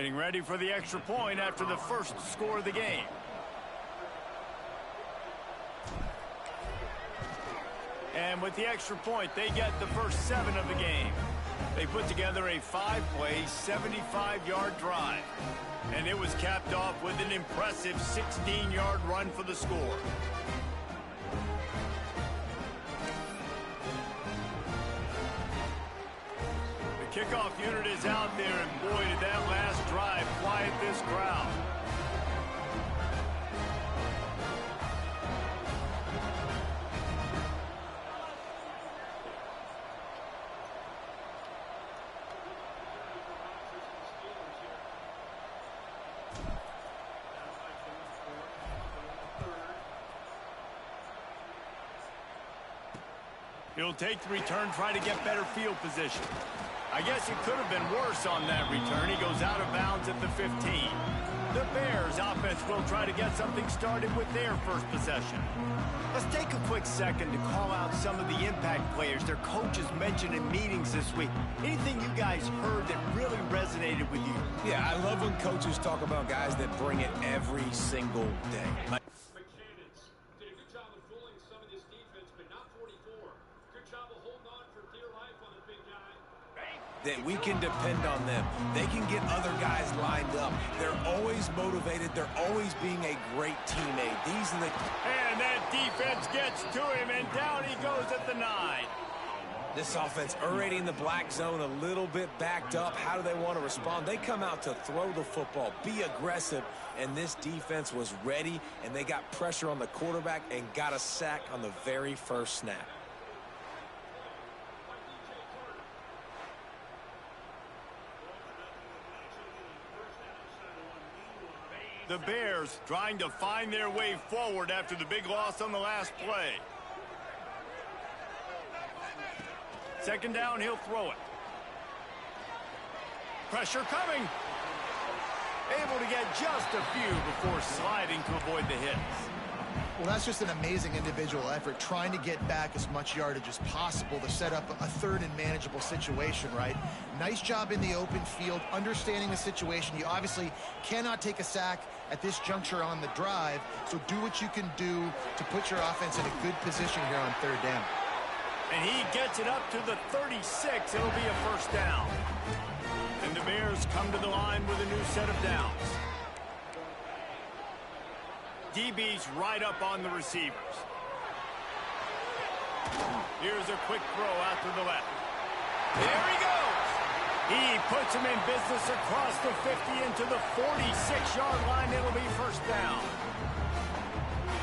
Getting ready for the extra point after the first score of the game. And with the extra point, they get the first 7 of the game. They put together a 5-play, 75-yard drive. And it was capped off with an impressive 16-yard run for the score. The kickoff unit is out there, and boy, did that last drive quiet this crowd. He'll take the return, try to get better field position. I guess it could have been worse on that return. He goes out of bounds at the 15. The Bears offense will try to get something started with their first possession. Let's take a quick second to call out some of the impact players their coaches mentioned in meetings this week. Anything you guys heard that really resonated with you? Yeah, I love when coaches talk about guys that bring it every single day. That we can depend on them. They can get other guys lined up. They're always motivated. They're always being a great teammate. These are the... And that defense gets to him, and down he goes at the 9. This offense already in the black zone, a little bit backed up. How do they want to respond? They come out to throw the football, be aggressive, and this defense was ready, and they got pressure on the quarterback and got a sack on the very first snap. The Bears trying to find their way forward after the big loss on the last play. Second down, he'll throw it. Pressure coming. Able to get just a few before sliding to avoid the hits. Well, that's just an amazing individual effort, trying to get back as much yardage as possible to set up a third and manageable situation, right? Nice job in the open field, understanding the situation. You obviously cannot take a sack at this juncture on the drive, so do what you can do to put your offense in a good position here on third down. And he gets it up to the 36. It'll be a first down. And the Bears come to the line with a new set of downs. DB's right up on the receivers. Here's a quick throw out to the left. There he goes. He puts him in business across the 50 into the 46-yard line. It'll be first down.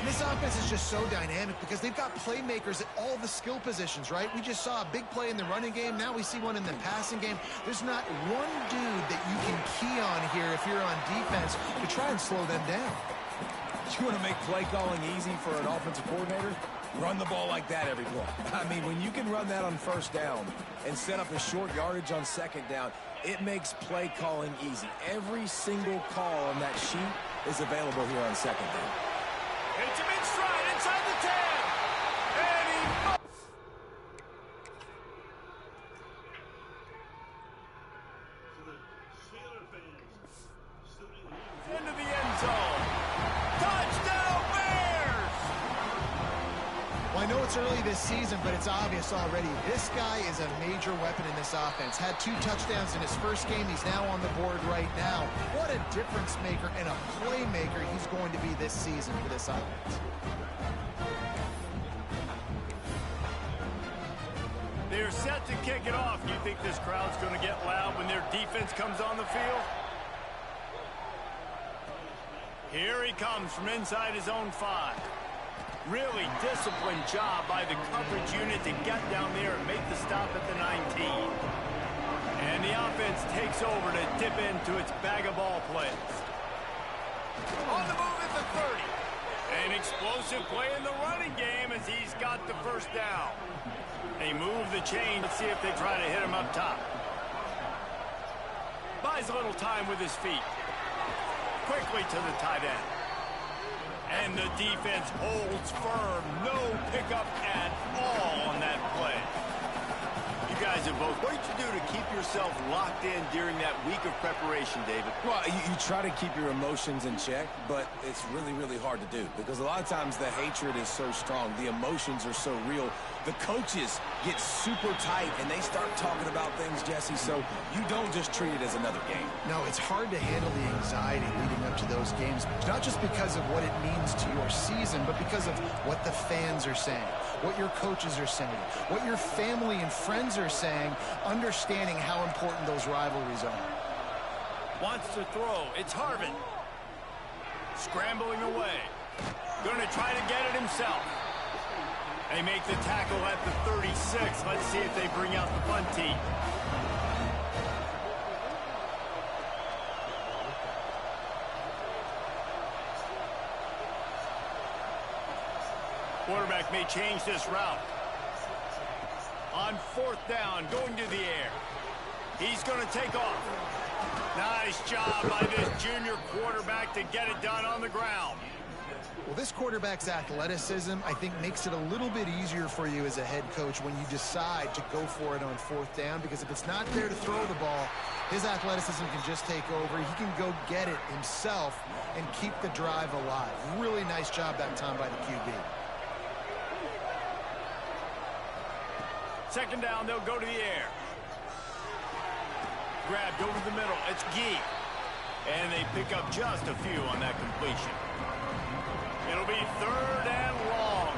This offense is just so dynamic because they've got playmakers at all the skill positions, right? We just saw a big play in the running game. Now we see one in the passing game. There's not one dude that you can key on here if you're on defense to try and slow them down. You want to make play calling easy for an offensive coordinator? Run the ball like that every play. I mean, when you can run that on first down and set up a short yardage on second down, it makes play calling easy. Every single call on that sheet is available here on second down. Hits him in stride inside the 10. And he... into the end zone. Touchdown, Bears! Well, I know it's early this season, but it's obvious already. This guy is a major weapon in this offense. Had 2 touchdowns in his first game. He's now on the board right now. What a difference maker and a playmaker he's going to be this season for this offense. They're set to kick it off. You think this crowd's going to get loud when their defense comes on the field? Here he comes from inside his own 5. Really disciplined job by the coverage unit to get down there and make the stop at the 19. And the offense takes over to dip into its bag of ball plays. On the move at the 30. An explosive play in the running game as he's got the first down. They move the chain. Let's see if they try to hit him up top. Buys a little time with his feet. Quickly to the tight end. And the defense holds firm. No pickup at all on that play. You guys have both. What did you do to keep yourself locked in during that week of preparation, David? Well, you try to keep your emotions in check, but it's really, really hard to do because a lot of times the hatred is so strong. The emotions are so real. The coaches get super tight, and they start talking about things, Jesse, so you don't just treat it as another game. No, it's hard to handle the anxiety leading up to those games, not just because of what it means to your season, but because of what the fans are saying, what your coaches are saying, what your family and friends are saying, understanding how important those rivalries are. Wants to throw. It's Harvin. Scrambling away. Going to try to get it himself. They make the tackle at the 36. Let's see if they bring out the punt team. Quarterback may change this route. On 4th down, going to the air. He's going to take off. Nice job by this junior quarterback to get it done on the ground. Well, this quarterback's athleticism, I think, makes it a little bit easier for you as a head coach when you decide to go for it on 4th down, because if it's not there to throw the ball, his athleticism can just take over. He can go get it himself and keep the drive alive. Really nice job that time by the QB. 2nd down, they'll go to the air. Grabbed over the middle. It's Gee. And they pick up just a few on that completion. It'll be 3rd and long.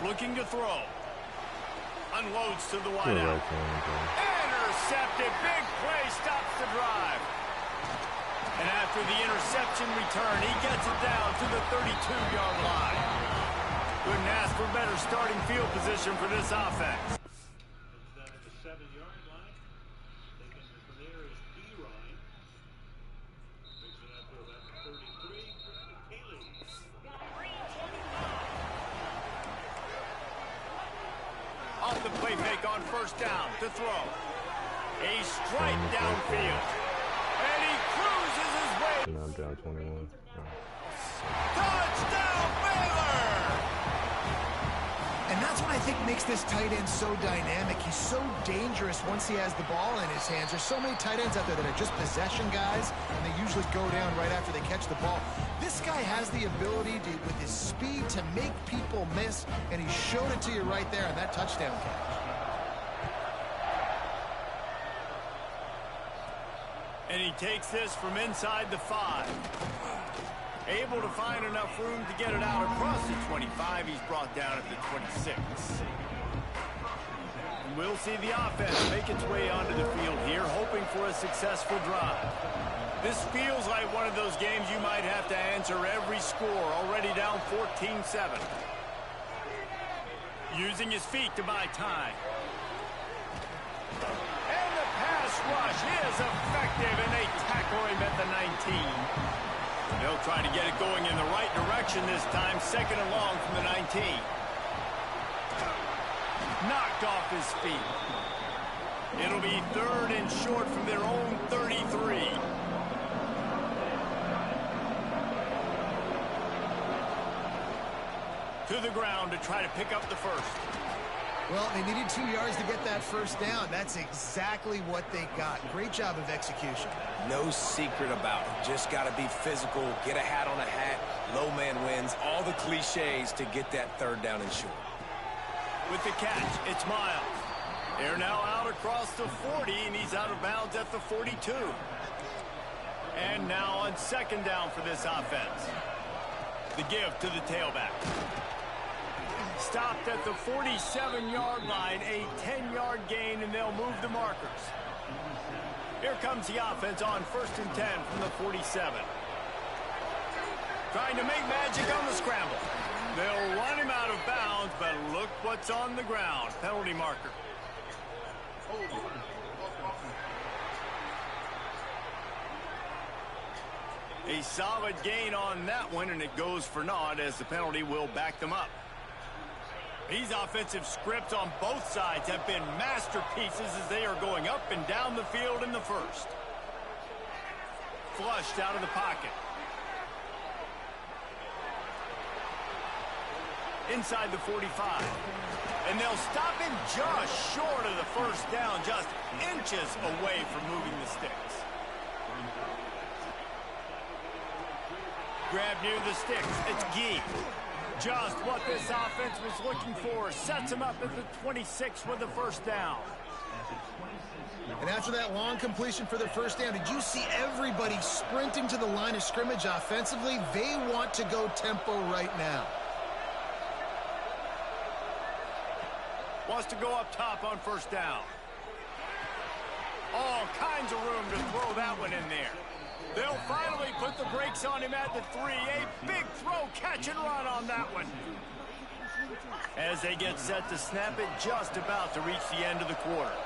Looking to throw. Unloads to the wideout. Intercepted. Big play stops the drive. And after the interception return, he gets it down to the 32-yard line. Couldn't ask for better starting field position for this offense. At the 7-yard line, taken from there is D-Ryan. Brings it up to about 33. Haley. Off the play fake on 1st down to throw. A strike downfield. And he cruises his way. I'm down 21. Touchdown, Baylor! And that's what I think makes this tight end so dynamic. He's so dangerous once he has the ball in his hands. There's so many tight ends out there that are just possession guys, and they usually go down right after they catch the ball. This guy has the ability to, with his speed, to make people miss, and he showed it to you right there on that touchdown catch. And he takes this from inside the 5. Able to find enough room to get it out across the 25. He's brought down at the 26. And we'll see the offense make its way onto the field here, hoping for a successful drive. This feels like one of those games you might have to answer every score, already down 14-7. Using his feet to buy time. And the pass rush is effective, and they tackle him at the 19. They'll try to get it going in the right direction this time. 2nd and long from the 19. Knocked off his feet. It'll be 3rd and short from their own 33. To the ground to try to pick up the 1st. Well, they needed 2 yards to get that 1st down. That's exactly what they got. Great job of execution. No secret about it. Just got to be physical, get a hat on a hat, low man wins, all the cliches to get that 3rd down and short. With the catch, it's Miles. They're now out across the 40, and he's out of bounds at the 42. And now on 2nd down for this offense. The give to the tailback. Stopped at the 47-yard line, a 10-yard gain, and they'll move the markers. Here comes the offense on 1st and 10 from the 47. Trying to make magic on the scramble. They'll run him out of bounds, but look what's on the ground. Penalty marker. A solid gain on that one, and it goes for naught as the penalty will back them up. These offensive scripts on both sides have been masterpieces as they are going up and down the field in the first. Flushed out of the pocket. Inside the 45. And they'll stop him just short of the first down, just inches away from moving the sticks. Grab near the sticks. It's Gee. Just what this offense was looking for. Sets him up at the 26 with the first down. And after that long completion for the first down, did you see everybody sprinting to the line of scrimmage offensively? They want to go tempo right now. Wants to go up top on first down. All kinds of room to throw that one in there. They'll finally put the brakes on him at the 3. A big throw, catch and run on that one. As they get set to snap it, just about to reach the end of the quarter.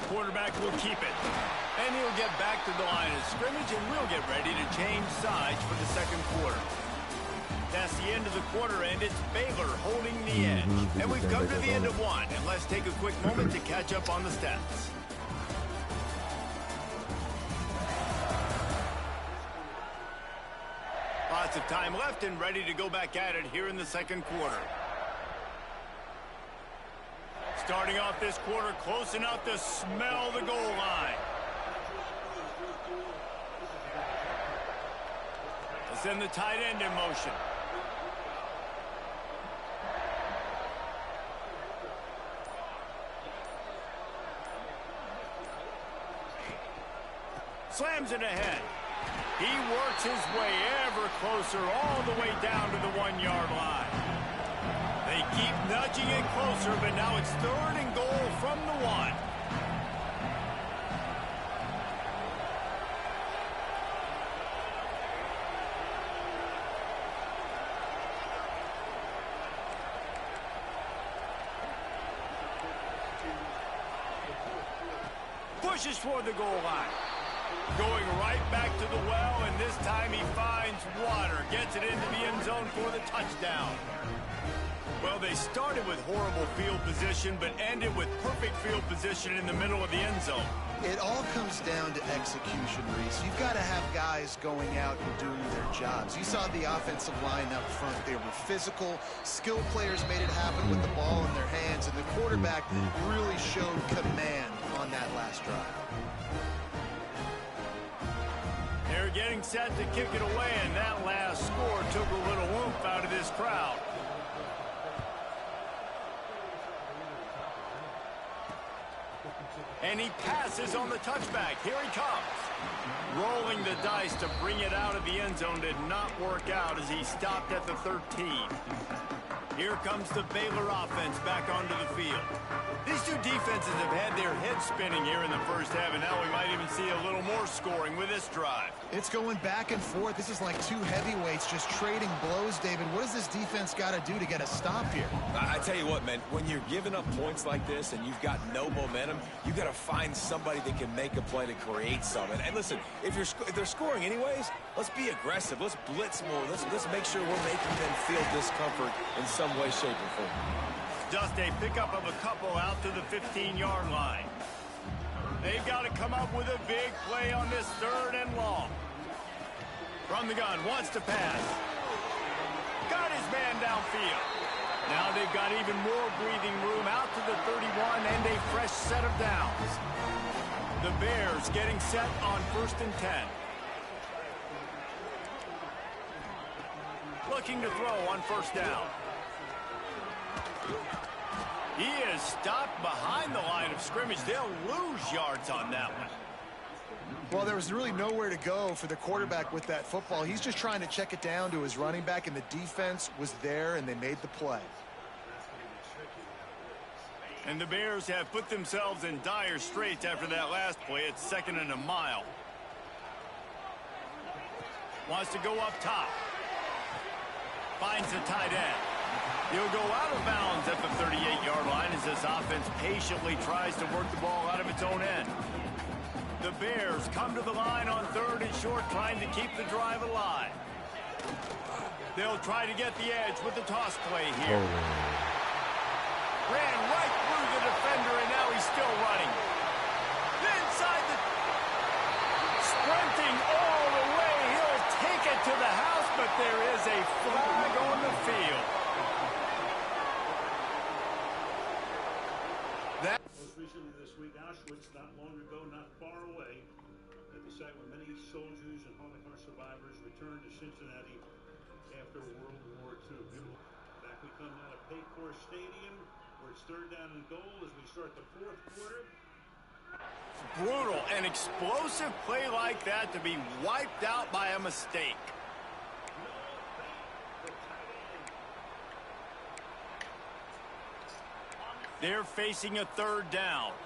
Quarterback will keep it. And he'll get back to the line of scrimmage, and we'll get ready to change sides for the second quarter. That's the end of the quarter, and it's Baylor holding the edge. And we've come to the end of one, and let's take a quick moment to catch up on the stats. Lots of time left and ready to go back at it here in the second quarter. Starting off this quarter close enough to smell the goal line. Let's send the tight end in motion. Slams it ahead. He works his way ever closer all the way down to the 1-yard line. They keep nudging it closer, but now it's 3rd and goal from the 1. Pushes for the goal line. Going right back to the well, and this time he finds water. Gets it into the end zone for the touchdown. Well, they started with horrible field position, but ended with perfect field position in the middle of the end zone. It all comes down to execution, Reese. You've got to have guys going out and doing their jobs. You saw the offensive line up front. They were physical. Skilled players made it happen with the ball in their hands, and the quarterback really showed command on that last drive. They're getting set to kick it away, and that last score took a little oomph out of this crowd. And he passes on the touchback. Here he comes. Rolling the dice to bring it out of the end zone did not work out as he stopped at the 13. Here comes the Baylor offense back onto the field. These two defenses have had their heads spinning here in the first half, and now we might even see a little more scoring with this drive. It's going back and forth. This is like two heavyweights just trading blows, David. What does this defense got to do to get a stop here? I tell you what, man, when you're giving up points like this and you've got no momentum, you got to find somebody that can make a play to create something. And listen, if they're scoring anyways, let's be aggressive. Let's blitz more. Let's make sure we're making them feel discomfort in some way, shape, or form. Just a pickup of a couple out to the 15-yard line. They've got to come up with a big play on this 3rd and long. From the gun, wants to pass. Got his man downfield. Now they've got even more breathing room out to the 31 and a fresh set of downs. The Bears getting set on 1st and 10. Looking to throw on 1st down. He is stopped behind the line of scrimmage. They'll lose yards on that one. Well, there was really nowhere to go for the quarterback with that football. He's just trying to check it down to his running back, and the defense was there, and they made the play. And the Bears have put themselves in dire straits after that last play. It's 2nd and a mile. Wants to go up top. Finds the tight end. He'll go out of bounds at the 38-yard line as this offense patiently tries to work the ball out of its own end. The Bears come to the line on 3rd it short, trying to keep the drive alive. They'll try to get the edge with the toss play here. Ran right through the defender, and now he's still running. Inside the... Sprinting all the way. He'll take it to the house, but there is a flag on the field. Most recently this week, Auschwitz, not long ago, not far away, at the site where many soldiers and Holocaust survivors returned to Cincinnati after World War II. Back we come now to Paycor Stadium, where it's 3rd down and goal as we start the 4th quarter. Brutal. An explosive play like that to be wiped out by a mistake. They're facing a 3rd down.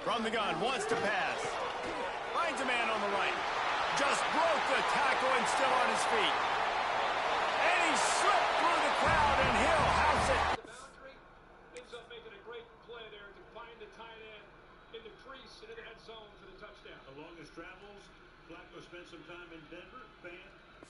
From the gun, wants to pass. Finds a man on the right. Just broke the tackle and still on his feet. And he slipped through the crowd, and he'll house it. The boundary ends up making a great play there to find the tight end in the crease into that zone for the touchdown. The longest travels, Flacco spent some time in Denver. Fan